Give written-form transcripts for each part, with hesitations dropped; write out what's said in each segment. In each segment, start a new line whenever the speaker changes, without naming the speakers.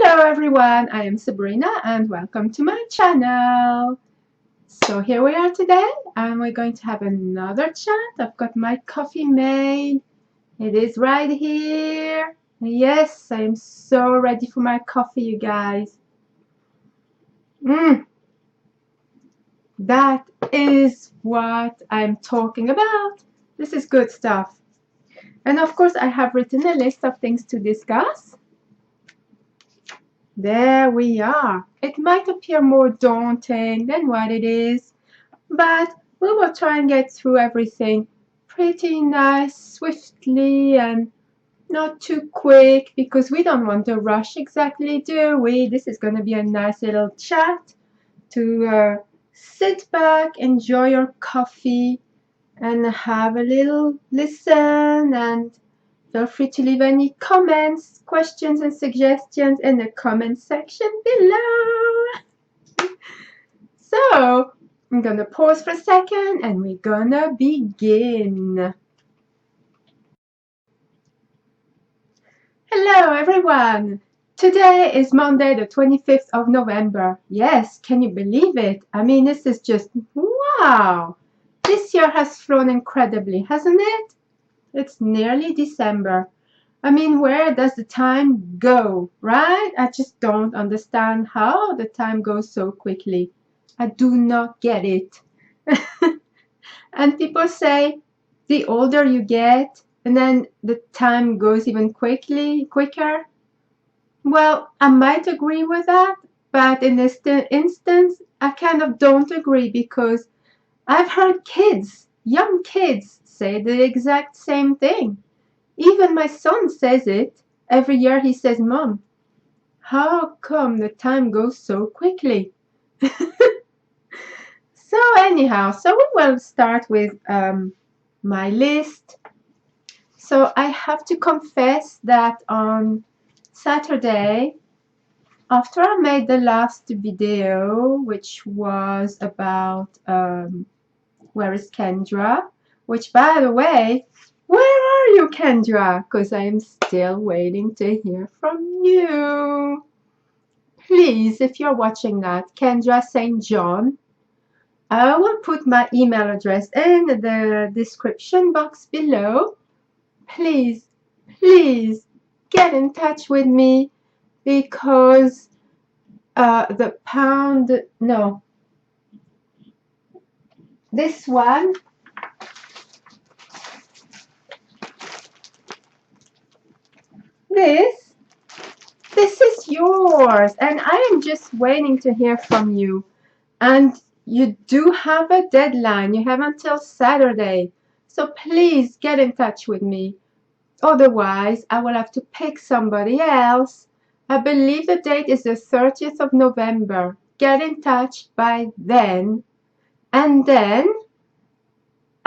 Hello everyone, I am Sabrina and welcome to my channel. So here we are today and we're going to have another chat. I've got my coffee made. It is right here. Yes, I am so ready for my coffee, you guys. That is what I'm talking about. This is good stuff. And of course I have written a list of things to discuss. There we are. It might appear more daunting than what it is, but we will try and get through everything pretty nice, swiftly, and not too quick, because we don't want to rush exactly, do we? This is going to be a nice little chat to sit back, enjoy your coffee, and have a little listen, and feel free to leave any comments, questions, and suggestions in the comment section below. So, I'm going to pause for a second and we're going to begin. Hello, everyone. Today is Monday, the 25th of November. Yes, can you believe it? I mean, this is just wow. This year has flown incredibly, hasn't it? It's nearly December. I mean, where does the time go, right? I just don't understand how the time goes so quickly. I do not get it. And people say the older you get, and then the time goes even quicker. Well, I might agree with that, but in this instance, I kind of don't agree, because I've heard kids, young kids, say the exact same thing. Even my son says it. Every year he says, "Mom, how come the time goes so quickly?" So anyhow, so we will start with my list. So I have to confess that on Saturday, after I made the last video, which was about where is Kendra, which, by the way, where are you, Kendra? Because I am still waiting to hear from you. Please, if you're watching that, Kendra St John, I will put my email address in the description box below. Please, please get in touch with me, because the pound, no, this one, this is yours, and I am just waiting to hear from you. And you do have a deadline. You have until Saturday. So please get in touch with me. Otherwise, I will have to pick somebody else. I believe the date is the 30th of November. Get in touch by then. And then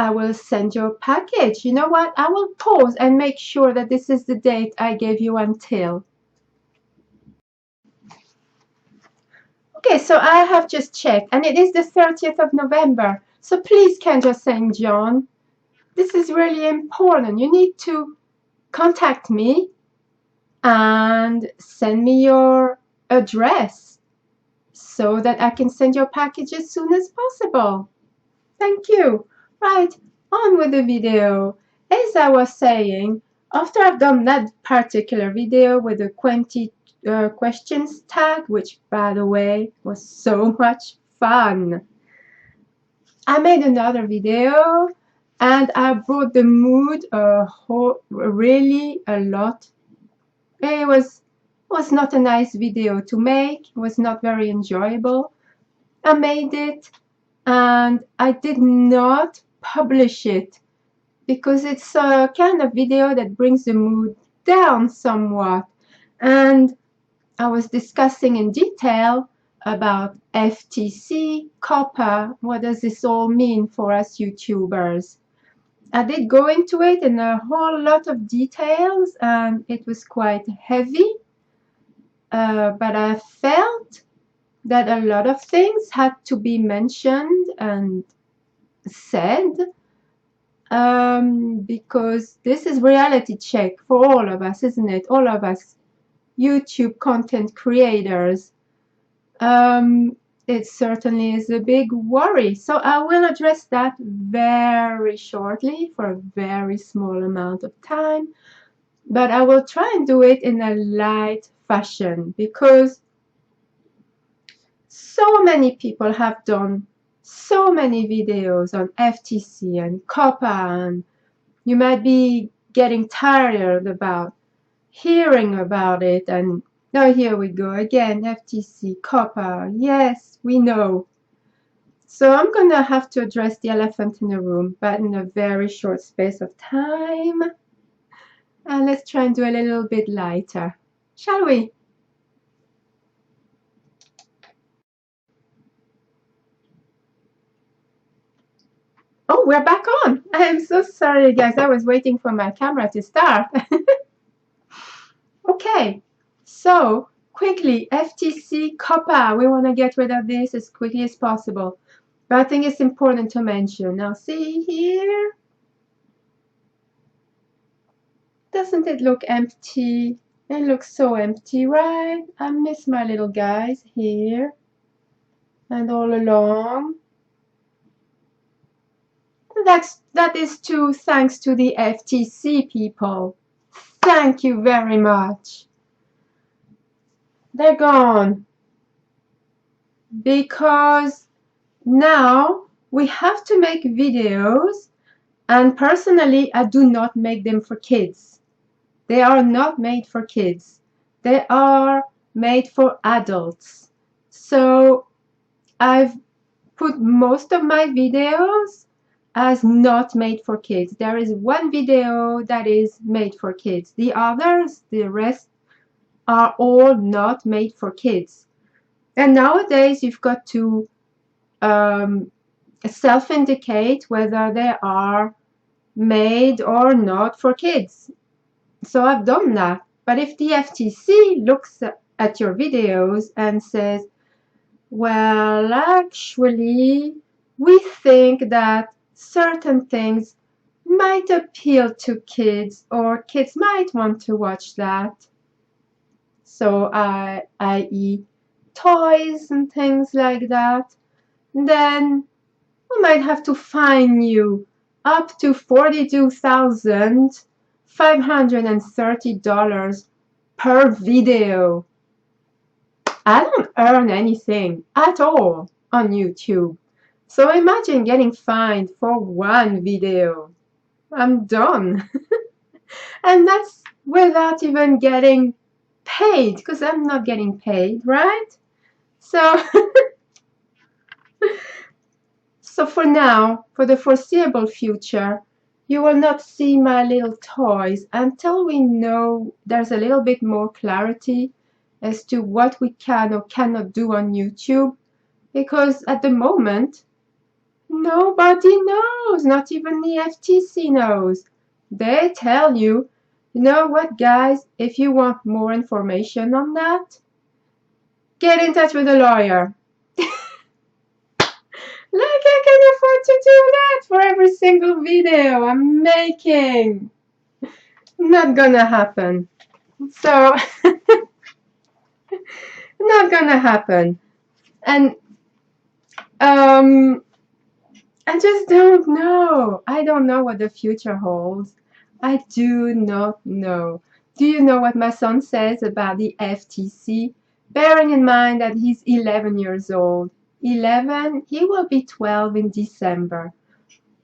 I will send you a package. You know what? I will pause and make sure that this is the date I gave you until. Okay, so I have just checked, and it is the 30th of November. So please, Kendra St. John, this is really important. You need to contact me and send me your address so that I can send your package as soon as possible. Thank you. Right, on with the video. As I was saying, after I've done that particular video with the 20 questions tag, which, by the way, was so much fun, I made another video and I brought the mood really a lot. It was not a nice video to make. It was not very enjoyable. I made it and I did not publish it because it's a kind of video that brings the mood down somewhat. And I was discussing in detail about FTC, copper. What does this all mean for us YouTubers? I did go into it in a whole lot of details, and it was quite heavy. But I felt that a lot of things had to be mentioned and said, because this is reality check for all of us, isn't it? All of us YouTube content creators. It certainly is a big worry. So I will address that very shortly for a very small amount of time. But I will try and do it in a light fashion because so many people have done so many videos on FTC and COPPA, and you might be getting tired about hearing about it. And now here we go again, FTC, COPPA, yes, we know. So I'm going to have to address the elephant in the room, but in a very short space of time. And let's try and do a little bit lighter, shall we? Oh, we're back on. I am so sorry, guys. I was waiting for my camera to start. Okay, so quickly, FTC, COPPA. We want to get rid of this as quickly as possible. But I think it's important to mention. Now, see here? Doesn't it look empty? It looks so empty, right? I miss my little guys here and all along. That is too thanks to the FTC people. Thank you very much. They're gone. Because now we have to make videos, and personally I do not make them for kids. They are not made for kids. They are made for adults. So I've put most of my videos as not made for kids. There is one video that is made for kids. The others, the rest, are all not made for kids. And nowadays you've got to self-indicate whether they are made or not for kids. So I've done that. But if the FTC looks at your videos and says, well, actually, we think that certain things might appeal to kids, or kids might want to watch that. So i.e. toys and things like that. Then we might have to fine you up to $42,530 per video. I don't earn anything at all on YouTube. So imagine getting fined for one video. I'm done. And that's without even getting paid, because I'm not getting paid, right? So So for now, for the foreseeable future, you will not see my little toys until we know there's a little bit more clarity as to what we can or cannot do on YouTube, because at the moment, nobody knows, not even the FTC knows. They tell you, you know what, guys, if you want more information on that, get in touch with a lawyer. Like I can afford to do that for every single video I'm making. Not gonna happen. So, not gonna happen. And I just don't know. I don't know what the future holds. I do not know. Do you know what my son says about the FTC? Bearing in mind that he's 11 years old. 11, he will be 12 in December.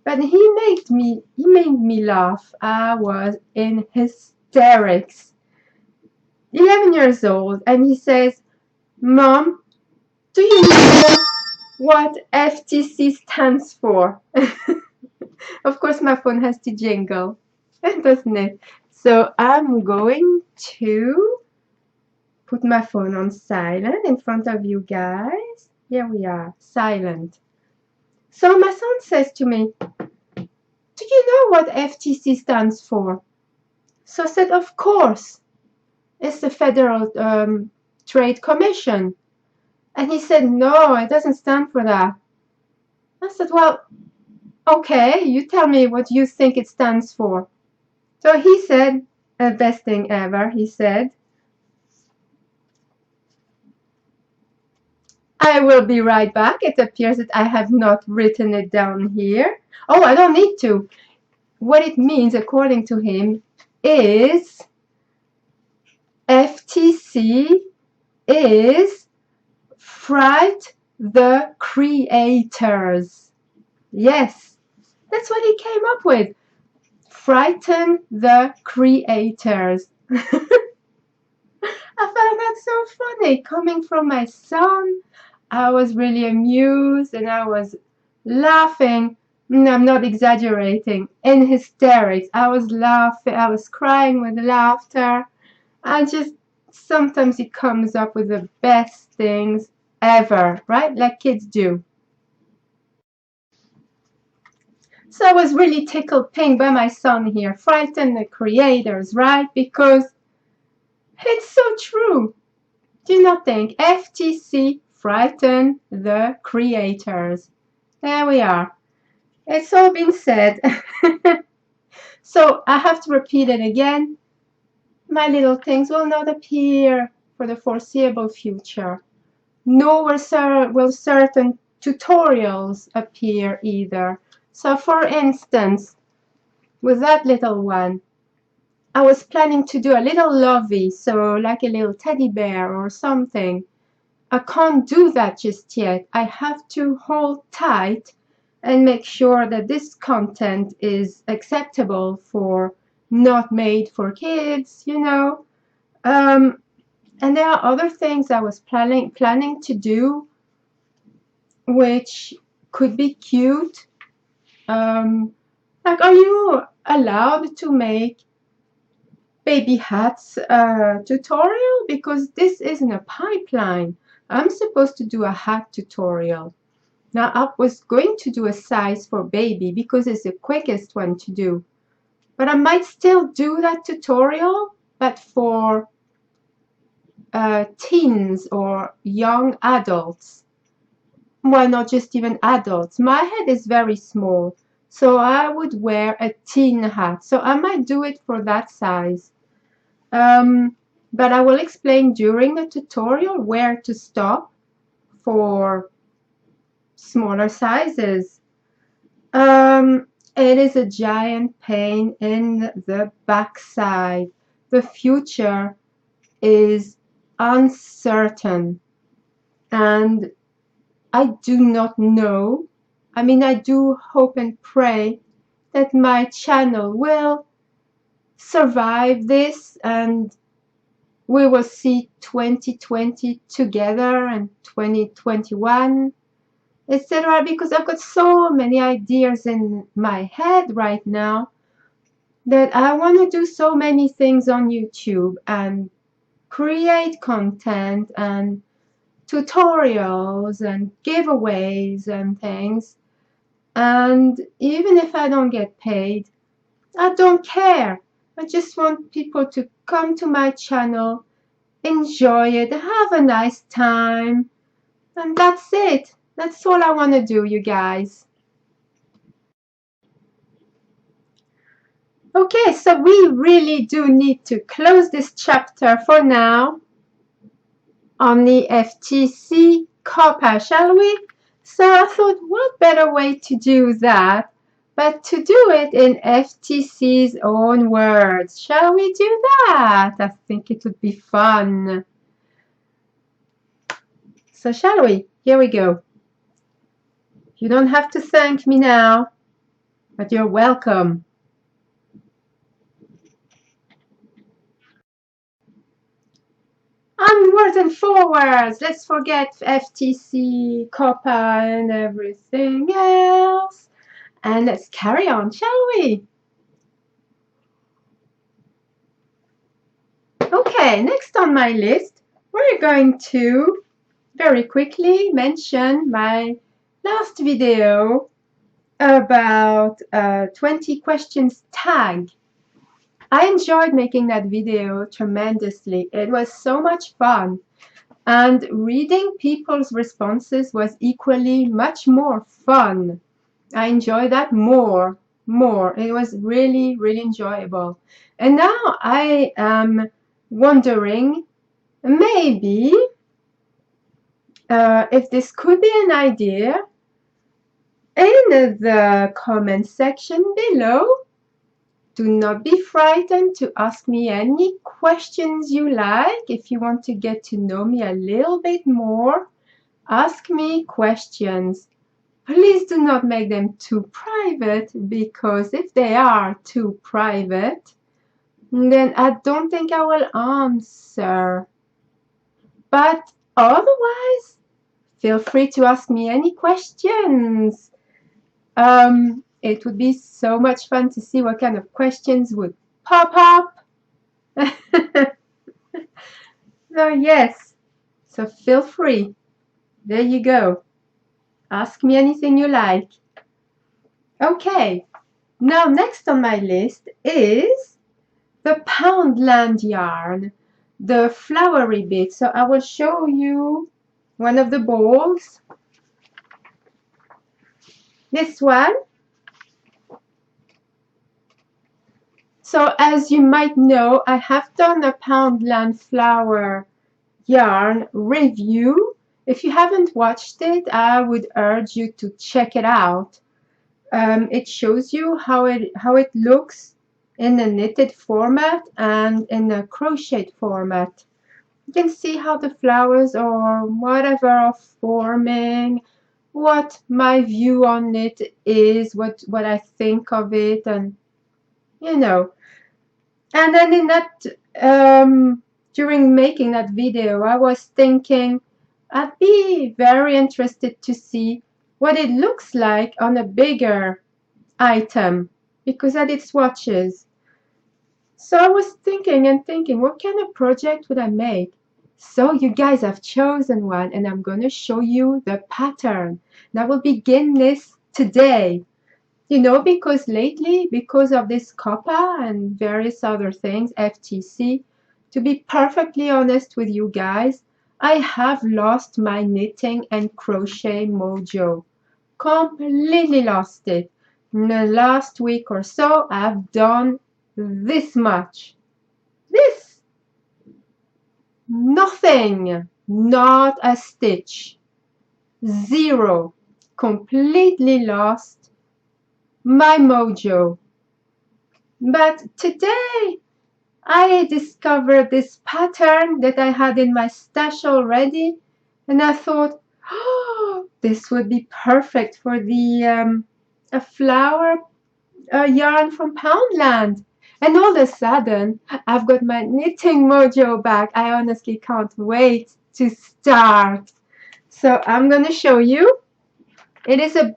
But he made me laugh. I was in hysterics. 11 years old, and he says, Mom, do you know what FTC stands for? Of course, my phone has to jingle, doesn't it? So I'm going to put my phone on silent in front of you guys. Here we are, silent. So my son says to me, do you know what FTC stands for? So I said, of course. It's the Federal Trade Commission. And he said, no, it doesn't stand for that. I said, well, okay, you tell me what you think it stands for. So he said, best thing ever, he said, I will be right back. It appears that I have not written it down here. Oh, I don't need to. What it means, according to him, is FTC is fright the creators. Yes, that's what he came up with. Frighten the creators. I found that so funny coming from my son. I was really amused and I was laughing. I'm not exaggerating, in hysterics. I was laughing, I was crying with laughter. And just sometimes he comes up with the best things ever, right? Like kids do. So I was really tickled pink by my son here. Frighten the creators, right? Because it's so true. Do you not think? FTC, frighten the creators. There we are. It's all been said. So I have to repeat it again. My little things will not appear for the foreseeable future. Nor will certain tutorials appear either. So for instance, with that little one, I was planning to do a little lovey, so like a little teddy bear or something. I can't do that just yet. I have to hold tight and make sure that this content is acceptable for not made for kids, you know. And there are other things I was planning to do which could be cute. Like, are you allowed to make baby hats tutorial? Because this isn't a pipeline. I'm supposed to do a hat tutorial. Now I was going to do a size for baby because it's the quickest one to do. But I might still do that tutorial, but for teens or young adults. Why not just even adults? My head is very small, so I would wear a teen hat. So I might do it for that size. But I will explain during the tutorial where to stop for smaller sizes. It is a giant pain in the backside. The future is uncertain, and I do not know. I mean, I do hope and pray that my channel will survive this and we will see 2020 together and 2021, etc. Because I've got so many ideas in my head right now that I want to do so many things on YouTube and create content and tutorials and giveaways and things. And even if I don't get paid, I don't care. I just want people to come to my channel, enjoy it, have a nice time, and that's it. That's all I want to do, you guys. Okay, so we really do need to close this chapter for now on the FTC COPPA, shall we? So I thought, what better way to do that but to do it in FTC's own words? Shall we do that? I think it would be fun. So shall we? Here we go. You don't have to thank me now, but you're welcome. Onwards and forwards. Let's forget FTC, COPPA, and everything else. And let's carry on, shall we? Okay, next on my list, we're going to very quickly mention my last video about 20 questions tag. I enjoyed making that video tremendously. It was so much fun. And reading people's responses was equally much more fun. I enjoyed that more. It was really, really enjoyable. And now I am wondering, maybe if this could be an idea, in the comment section below. Do not be frightened to ask me any questions you like. If you want to get to know me a little bit more, ask me questions. Please do not make them too private, because if they are too private, then I don't think I will answer. But otherwise, feel free to ask me any questions. It would be so much fun to see what kind of questions would pop up. So yes, so feel free. There you go. Ask me anything you like. Okay, now next on my list is the Poundland yarn, the flowery bit. So I will show you one of the balls. This one. So as you might know, I have done a Poundland flower yarn review. If you haven't watched it, I would urge you to check it out. It shows you how it looks in a knitted format and in a crochet format. You can see how the flowers or whatever are forming, what my view on it is, what I think of it, and you know. And then in that during making that video, I was thinking I'd be very interested to see what it looks like on a bigger item, because I did swatches. So I was thinking and thinking, what kind of project would I make? So you guys have chosen one, and I'm going to show you the pattern. And I will begin this today. You know, because lately, because of this COPPA and various other things, FTC, to be perfectly honest with you guys, I have lost my knitting and crochet mojo. Completely lost it. In the last week or so, I've done this much. This. Nothing. Not a stitch. Zero. Completely lost my mojo. But today I discovered this pattern that I had in my stash already, and I thought, oh, this would be perfect for the a flower yarn from Poundland. And all of a sudden, I've got my knitting mojo back. I honestly can't wait to start. So I'm gonna show you. It is a,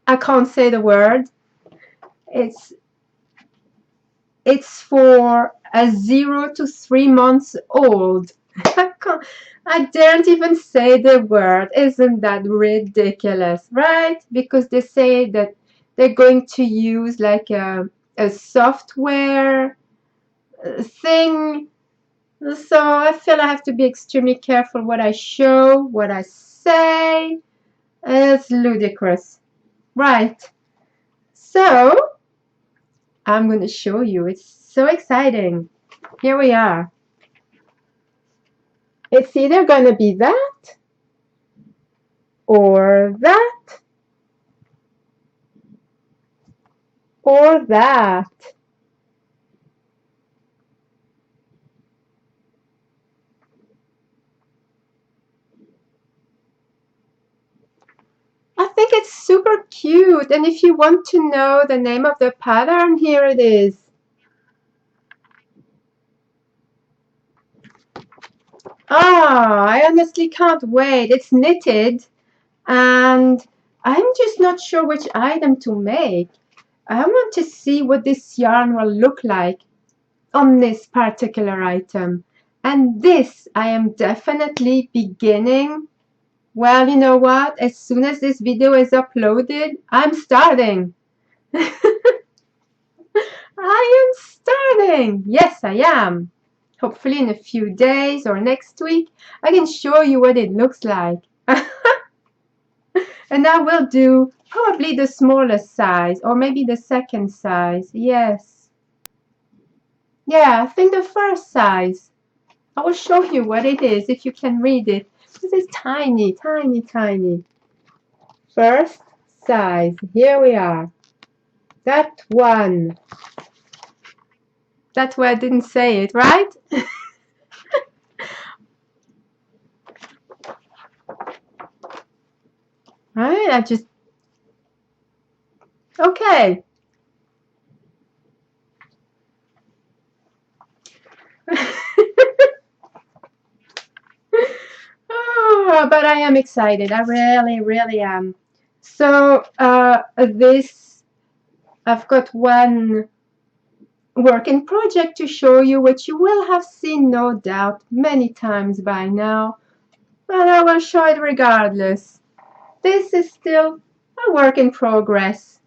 I can't say the word. It's for a 0 to 3 months old. I daren't even say the word. Isn't that ridiculous, right? Because they say that they're going to use like a software thing. So I feel I have to be extremely careful what I show, what I say. It's ludicrous. Right. So I'm going to show you. It's so exciting. Here we are. It's either going to be that or that or that. I think it's super cute, and if you want to know the name of the pattern, here it is. Ah, I honestly can't wait. It's knitted, and I'm just not sure which item to make. I want to see what this yarn will look like on this particular item. And this I am definitely beginning. Well, you know what? As soon as this video is uploaded, I'm starting. I am starting. Yes, I am. Hopefully in a few days or next week, I can show you what it looks like. And I will do probably the smallest size or maybe the second size. Yes. Yeah, I think the first size. I will show you what it is if you can read it. This is tiny, tiny, tiny. First size. Here we are. That one. That's why I didn't say it, right? Right? I just... Okay. Oh, but I am excited. I really, really am. So I've got one working project to show you, which you will have seen, no doubt, many times by now. But I will show it regardless. This is still a work in progress.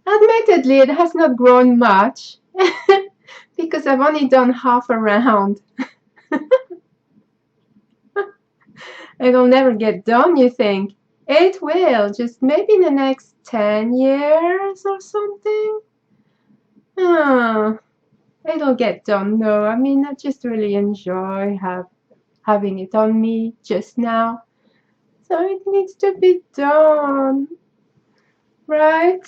Admittedly, it has not grown much because I've only done half a round. It'll never get done, you think? It will, just maybe in the next 10 years or something. It'll get done though. I mean, I just really enjoy having it on me just now. So it needs to be done, right?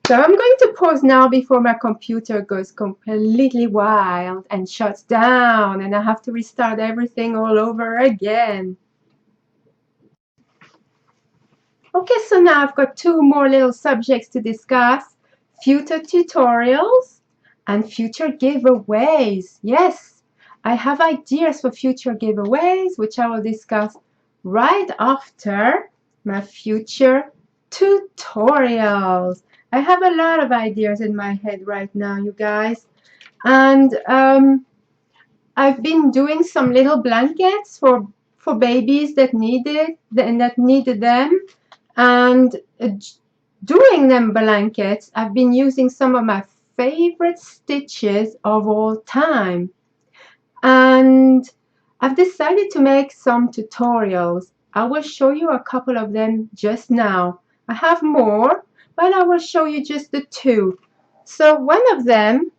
So I'm going to pause now before my computer goes completely wild and shuts down and I have to restart everything all over again. Okay, so now I've got two more little subjects to discuss. Future tutorials and future giveaways. Yes, I have ideas for future giveaways, which I will discuss right after my future tutorials. I have a lot of ideas in my head right now, you guys. And I've been doing some little blankets for babies that needed them. And doing them blankets, I've been using some of my favorite stitches of all time. And I've decided to make some tutorials. I will show you a couple of them just now. I have more, but I will show you just the two. So one of them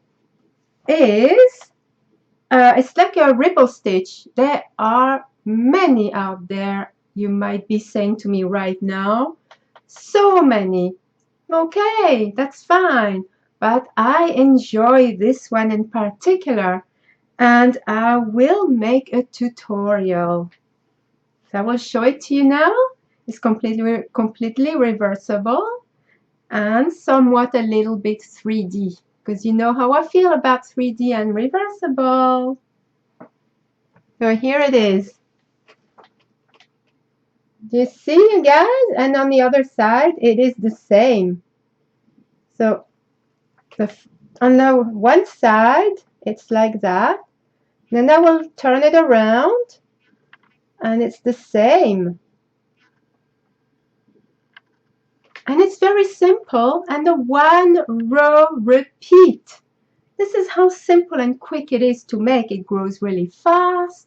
is, it's like a ripple stitch. There are many out there, you might be saying to me right now. So many. Okay, that's fine. But I enjoy this one in particular. And I will make a tutorial. So I will show it to you now. It's completely reversible and somewhat a little bit 3D, because you know how I feel about 3D and reversible. So here it is. Do you see, you guys? And on the other side, it is the same. So on the one side, it's like that. Then I will turn it around, and it's the same. And it's very simple, and the one row repeat. This is how simple and quick it is to make. It grows really fast,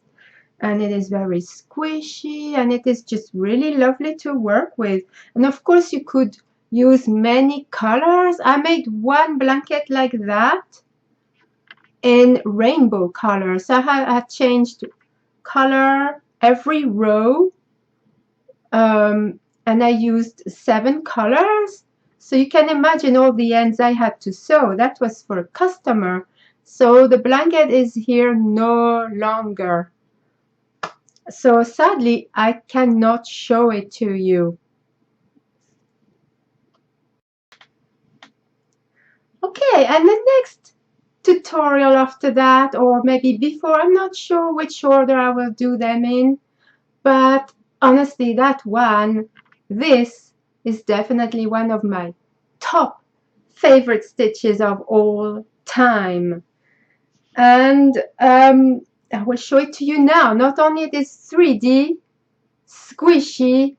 and it is very squishy, and it is just really lovely to work with. And of course you could use many colors. I made one blanket like that in rainbow colors. So I changed color every row, and I used 7 colors. So you can imagine all the ends I had to sew. That was for a customer. So the blanket is here no longer. So sadly, I cannot show it to you. Okay, and the next tutorial after that, or maybe before, I'm not sure which order I will do them in, but honestly, this is definitely one of my top favorite stitches of all time. And I will show it to you now. Not only it is 3D, squishy,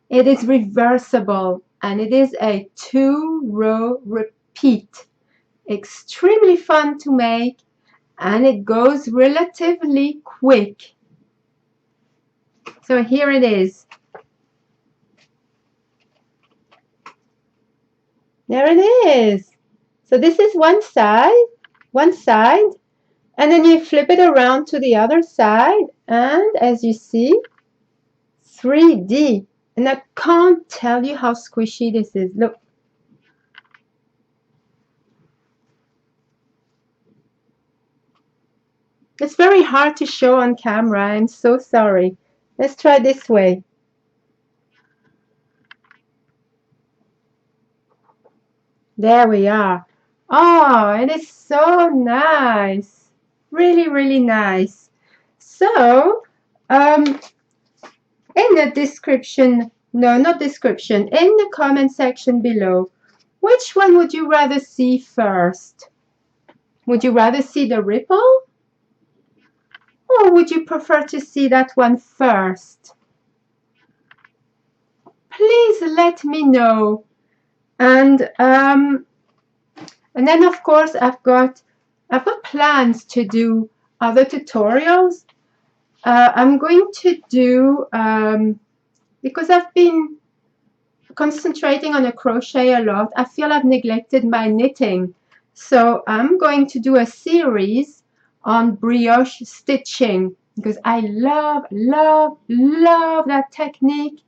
it is reversible, and it is a 2-row repeat. Extremely fun to make, and it goes relatively quick. So here it is. There it is. So this is one side, And then you flip it around to the other side, and as you see, 3D. And I can't tell you how squishy this is. Look. It's very hard to show on camera. I'm so sorry. Let's try this way. There we are. Oh, it is so nice. Really, really nice. So, in the description, no, not description, in the comment section below, which one would you rather see first? Would you rather see the ripple? Or would you prefer to see that one first? Please let me know. And then of course I've got plans to do other tutorials. I'm going to do because I've been concentrating on a crochet a lot. I feel I've neglected my knitting. So I'm going to do a series on brioche stitching because I love, love, love that technique.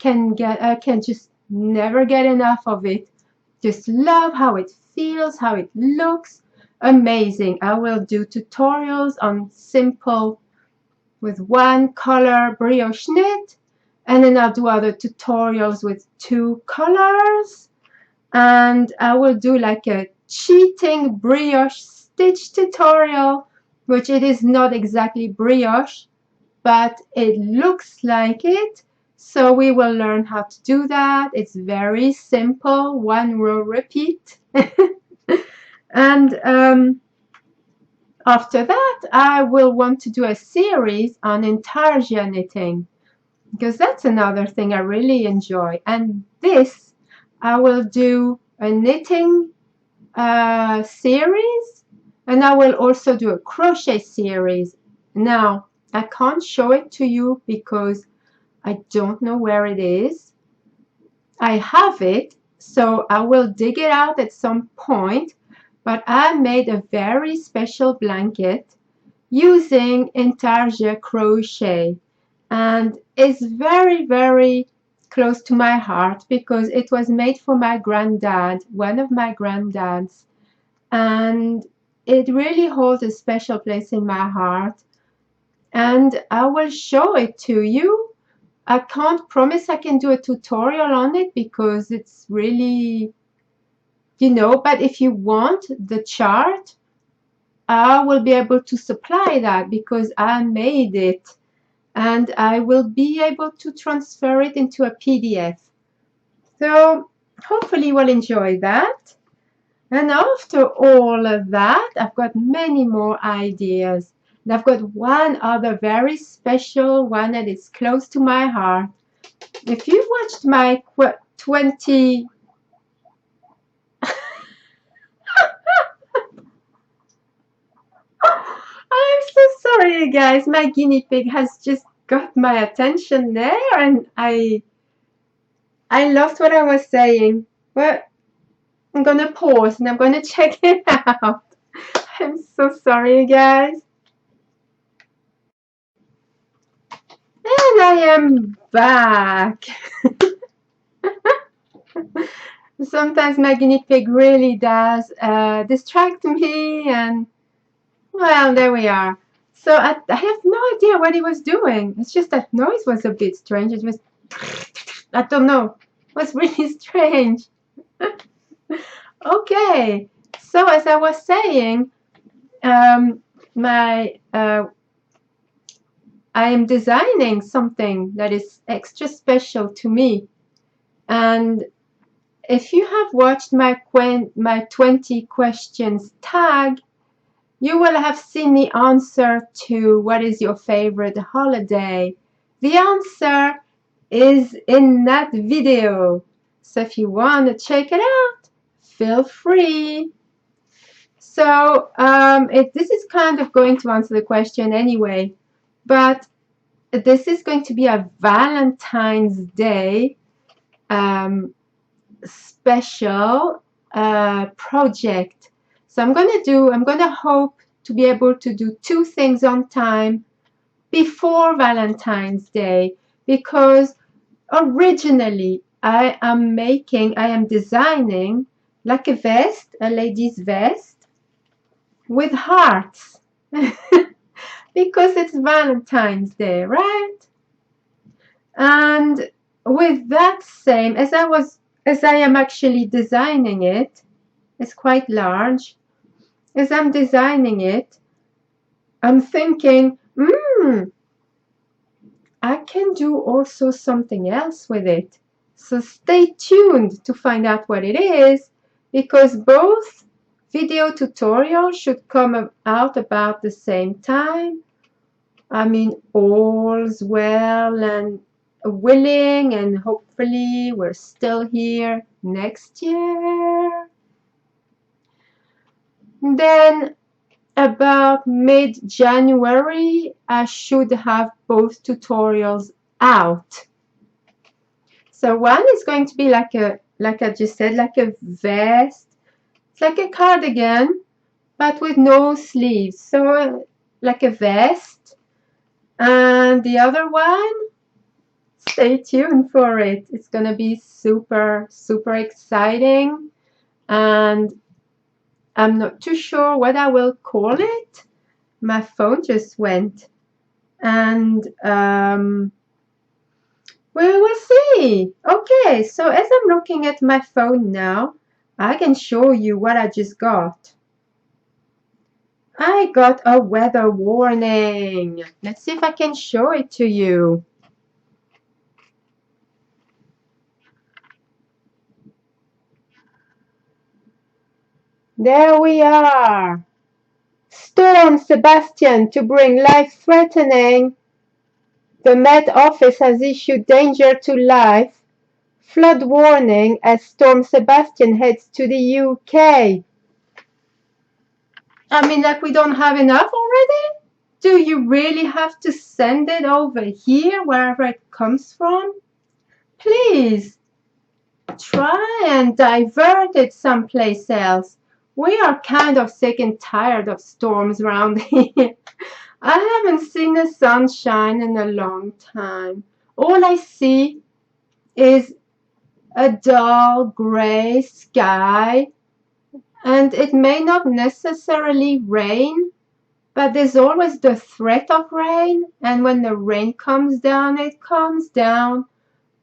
I can just never get enough of it. Just love how it feels, how it looks. Amazing. I will do tutorials on simple with one color brioche knit, and then I'll do other tutorials with 2 colors, and I will do like a cheating brioche stitch tutorial, which it is not exactly brioche, but it looks like it. So we will learn how to do that. It's very simple, 1 row repeat. And after that, I will want to do a series on intarsia knitting, because that's another thing I really enjoy. And this, I will do a knitting series, and I will also do a crochet series. Now, I can't show it to you because I don't know where it is. I have it, so I will dig it out at some point, but I made a very special blanket using intarsia crochet, and it's very, very close to my heart because it was made for my granddad, one of my granddads, and it really holds a special place in my heart, and I will show it to you. I can't promise I can do a tutorial on it because it's really, but if you want the chart, I will be able to supply that because I made it, and I will be able to transfer it into a PDF. So hopefully you will enjoy that. And after all of that, I've got many more ideas. And I've got one other very special one that is close to my heart. If you watched my 20... I'm so sorry, you guys. My guinea pig has just got my attention there, and I lost what I was saying. But I'm gonna pause and I'm gonna check it out. I'm so sorry, you guys. And I am back. Sometimes my guinea pig really does distract me, and well, there we are. So I have no idea what he was doing. It's just that noise was a bit strange. It was, I don't know, it was really strange. Okay, so as I was saying, my I am designing something that is extra special to me. And if you have watched my 20 questions tag, you will have seen the answer to what is your favorite holiday. The answer is in that video. So if you want to check it out, feel free. So this is kind of going to answer the question anyway, but this is going to be a Valentine's Day special project. So I'm gonna hope to be able to do 2 things on time before Valentine's Day, because originally I am designing like a vest, a lady's vest with hearts because it's Valentine's Day, right? And with that same, as I am actually designing it, it's quite large. As I'm designing it, I'm thinking, I can do also something else with it. So stay tuned to find out what it is, because both video tutorials should come out about the same time. I mean, all's well and willing, and hopefully we're still here next year. Then about mid-January, I should have both tutorials out. So one is going to be like I just said, like a vest. It's like a cardigan, but with no sleeves. So like a vest. And the other one, stay tuned for it. It's going to be super, super exciting. And I'm not too sure what I will call it. My phone just went. And we will see. Okay, so as I'm looking at my phone now, I can show you what I just got. I got a weather warning. Let's see if I can show it to you. There we are. Storm Sebastian to bring life-threatening. The Met Office has issued danger to life. Flood warning as Storm Sebastian heads to the UK. I mean, like, we don't have enough already? Do you really have to send it over here, wherever it comes from? Please, try and divert it someplace else. We are kind of sick and tired of storms around here. I haven't seen the sunshine in a long time. All I see is a dull gray sky, and it may not necessarily rain, but there's always the threat of rain, and when the rain comes down, it comes down.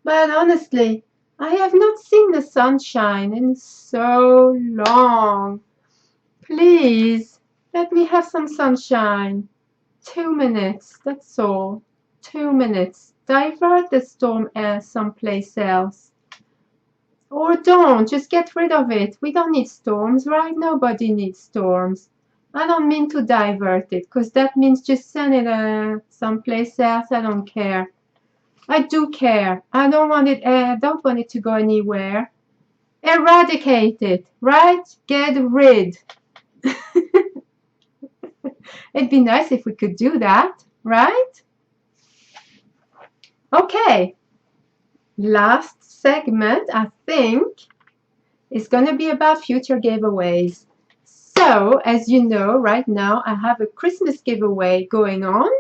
But honestly, I have not seen the sunshine in so long. Please, let me have some sunshine. 2 minutes, that's all. 2 minutes. Divert the storm air someplace else. Or don't, just get rid of it. We don't need storms, right? Nobody needs storms. I don't mean to divert it, because that means just send it someplace else. I don't care. I do care. I don't want it to go anywhere. Eradicate it, right? Get rid. It'd be nice if we could do that, right? Okay. Last segment, I think, is going to be about future giveaways. So, as you know, right now I have a Christmas giveaway going on.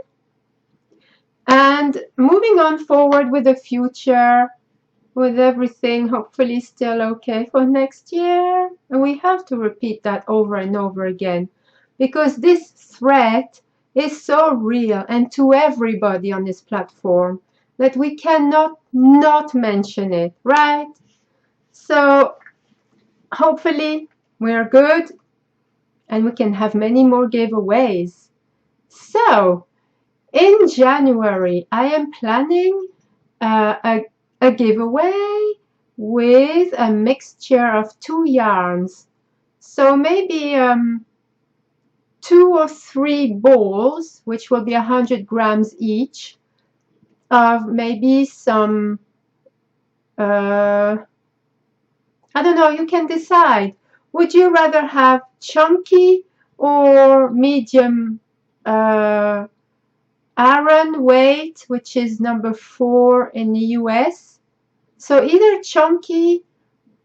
And moving on forward with the future, with everything hopefully still okay for next year. And we have to repeat that over and over again, because this threat is so real and to everybody on this platform that we cannot not mention it, right? So hopefully we're good and we can have many more giveaways. So in January, I am planning a giveaway with a mixture of 2 yarns. So maybe 2 or 3 balls, which will be 100 grams each, of maybe some, I don't know, you can decide. Would you rather have chunky or medium Aran weight, which is number 4 in the US? So either chunky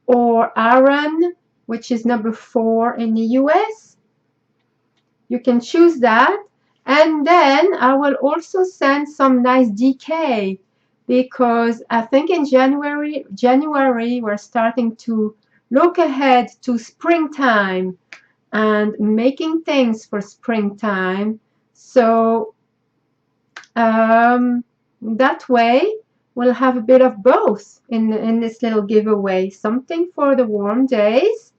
or Aran, which is number 4 in the US. You can choose that. And then I will also send some nice DK, because I think in January we're starting to look ahead to springtime and making things for springtime. So that way we'll have a bit of both in this little giveaway. Something for the warm days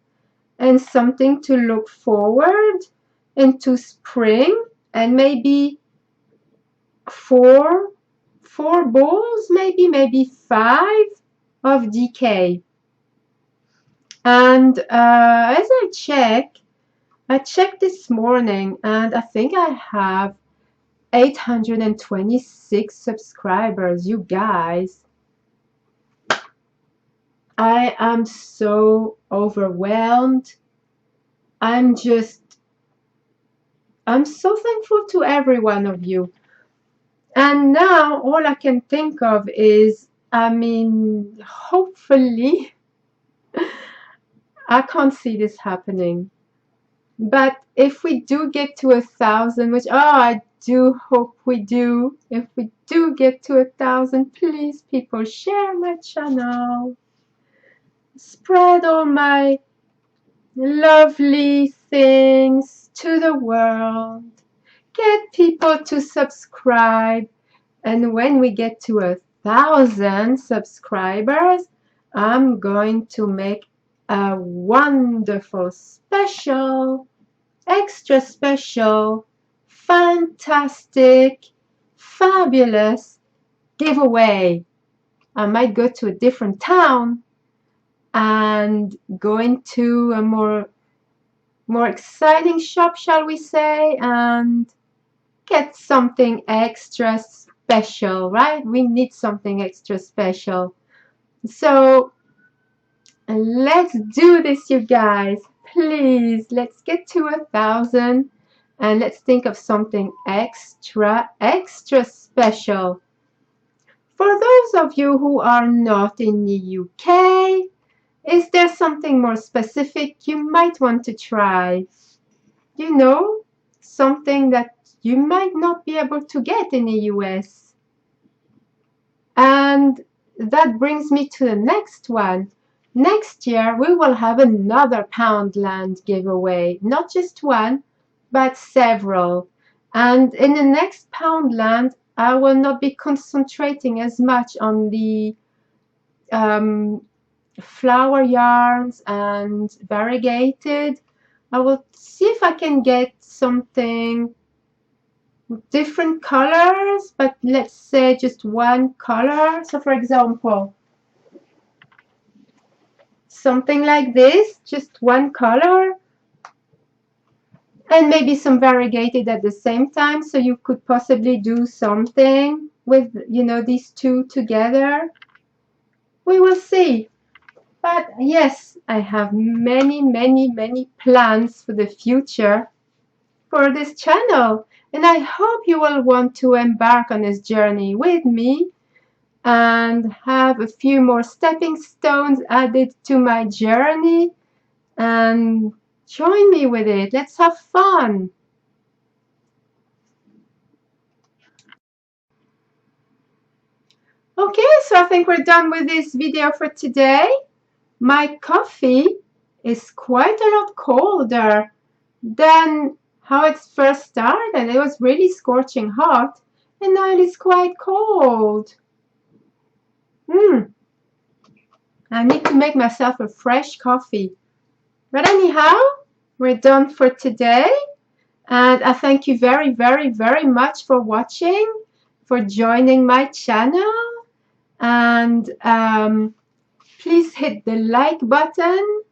and something to look forward into spring, and maybe four balls, maybe five of DK. And as I checked this morning, and I think I have 826 subscribers. You guys, I am so overwhelmed. I'm so thankful to every one of you. And now all I can think of is, I mean, hopefully, I can't see this happening. But if we do get to 1,000, which, I do hope we do. If we do get to 1,000, please, people, share my channel. Spread all my lovely things to the world. Get people to subscribe. And when we get to 1,000 subscribers, I'm going to make a wonderful, special, extra special, fantastic, fabulous giveaway. I might go to a different town and go into a more exciting shop, shall we say, and get something extra special, right? We need something extra special. So let's do this, you guys. Please, let's get to 1,000 and let's think of something extra special. For those of you who are not in the UK, is there something more specific you might want to try? You know, something that you might not be able to get in the US. And that brings me to the next one. Next year, we will have another Poundland giveaway. Not just one, but several. And in the next Poundland, I will not be concentrating as much on the flower yarns and variegated. I will see if I can get something different colors, but let's say just one color. So for example, something like this, just one color, and maybe some variegated at the same time. So you could possibly do something with, you know, these two together. We will see. But yes, I have many plans for the future for this channel, and I hope you will want to embark on this journey with me and have a few more stepping stones added to my journey, and join me with it. Let's have fun. Okay, so I think we're done with this video for today. My coffee is quite a lot colder than how it first started. It was really scorching hot, and now it is quite cold. I need to make myself a fresh coffee. But anyhow, we're done for today. And I thank you very much for watching, for joining my channel. And please hit the like button,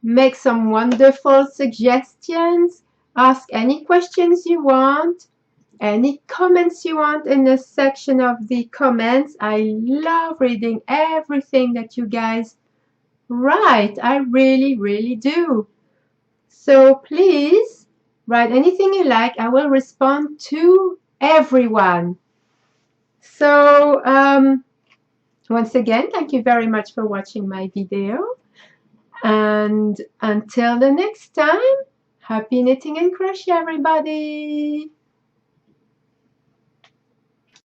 make some wonderful suggestions, ask any questions you want, any comments you want in the section of the comments. I love reading everything that you guys write. I really do. So please write anything you like. I will respond to everyone. So once again, thank you very much for watching my video. And until the next time, Happy knitting and crochet, everybody!